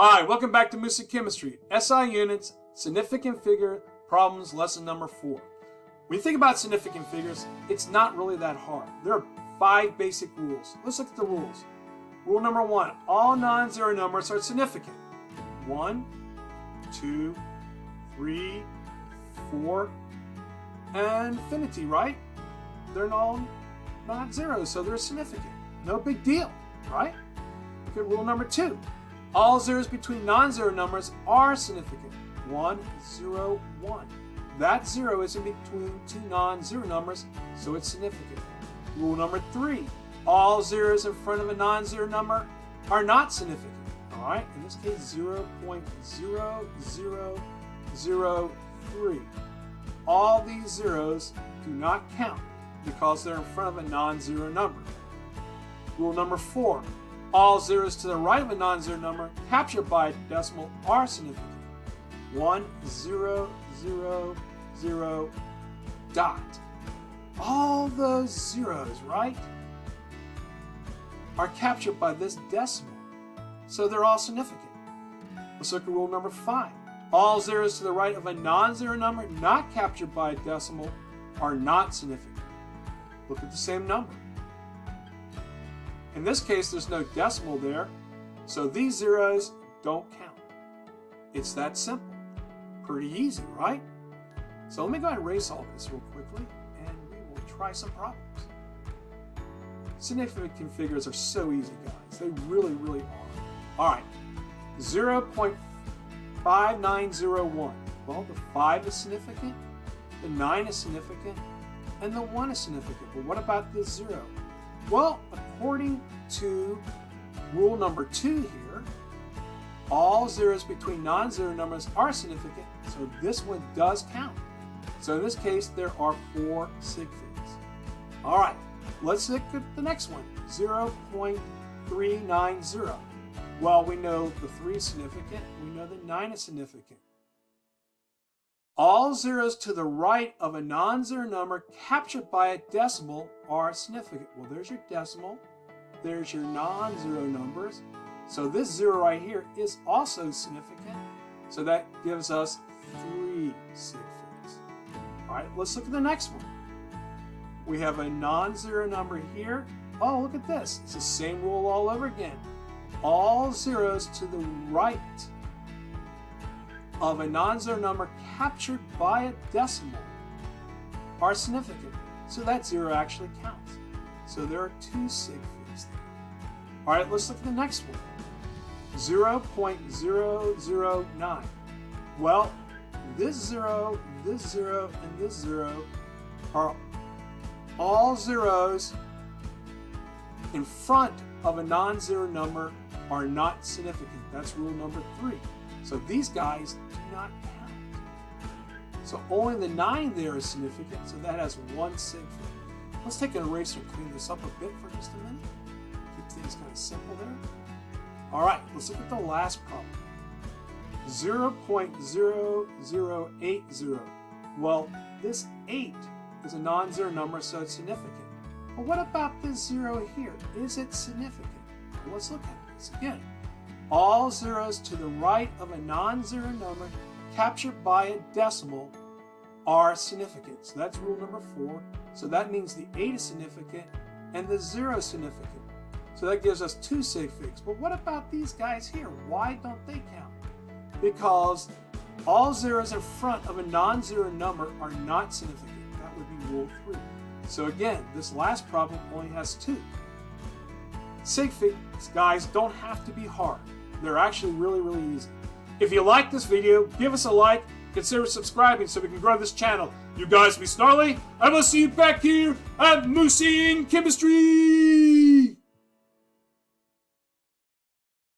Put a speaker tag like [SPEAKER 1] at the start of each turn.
[SPEAKER 1] Hi, welcome back to Moose in Chemistry, SI Units, Significant Figure Problems, Lesson number 4. When you think about significant figures, it's not really that hard. There are 5 basic rules. Let's look at the rules. Rule number 1, all non-zero numbers are significant. 1, 2, 3, 4, and infinity, right? They're all not zeros, so they're significant. No big deal, right? Look at rule number 2. All zeros between non-zero numbers are significant. 1, 0, 1. That 0 is in between 2 non-zero numbers, so it's significant. Rule number 3. All zeros in front of a non-zero number are not significant. All right, in this case, 0.0003. All these zeros do not count because they're in front of a non-zero number. Rule number 4. All zeros to the right of a non-zero number captured by a decimal are significant. 1, 0, 0, 0, dot. All those zeros, right, are captured by this decimal, so they're all significant. Let's look at rule number 5. All zeros to the right of a non-zero number not captured by a decimal are not significant. Look at the same number. In this case, there's no decimal there, so these zeros don't count. It's that simple. Pretty easy, right? So let me go ahead and erase all this real quickly, and we will try some problems. Significant figures are so easy, guys. They really, really are. All right, 0.5901. Well, the 5 is significant, the 9 is significant, and the 1 is significant. But what about this 0? Well, according to rule number 2 here, all zeros between non-zero numbers are significant, so this one does count. So in this case, there are 4 sig figs. All right, let's look at the next one, 0.390. Well, we know the 3 is significant, we know the 9 is significant. All zeros to the right of a non-zero number captured by a decimal are significant. Well, there's your decimal. There's your non-zero numbers. So this 0 right here is also significant. So that gives us 3 sig figs. All right, let's look at the next one. We have a non-zero number here. Oh, look at this. It's the same rule all over again. All zeros to the right of a non-zero number captured by a decimal are significant. So that 0 actually counts. So there are 2 sig figs there. All right, let's look at the next one. 0.009. Well, this 0, and this 0 are all zeros in front of a non-zero number are not significant. That's rule number 3. So these guys do not count. So only the 9 there is significant, so that has 1 sig fig. Let's take an eraser and clean this up a bit for just a minute. Keep things kind of simple there. All right, let's look at the last problem. 0.0080. Well, this 8 is a non-zero number, so it's significant. But what about this 0 here? Is it significant? Well, let's look at this again. All zeros to the right of a non-zero number captured by a decimal are significant. So that's rule number 4. So that means the 8 is significant and the 0 is significant. So that gives us 2 sig figs. But what about these guys here? Why don't they count? Because all zeros in front of a non-zero number are not significant. That would be rule 3. So again, this last problem only has 2. Sig figs, guys, don't have to be hard. They're actually really, really easy. If you like this video, give us a like, consider subscribing so we can grow this channel. You guys be snarly, and we'll see you back here at Moose in Chemistry!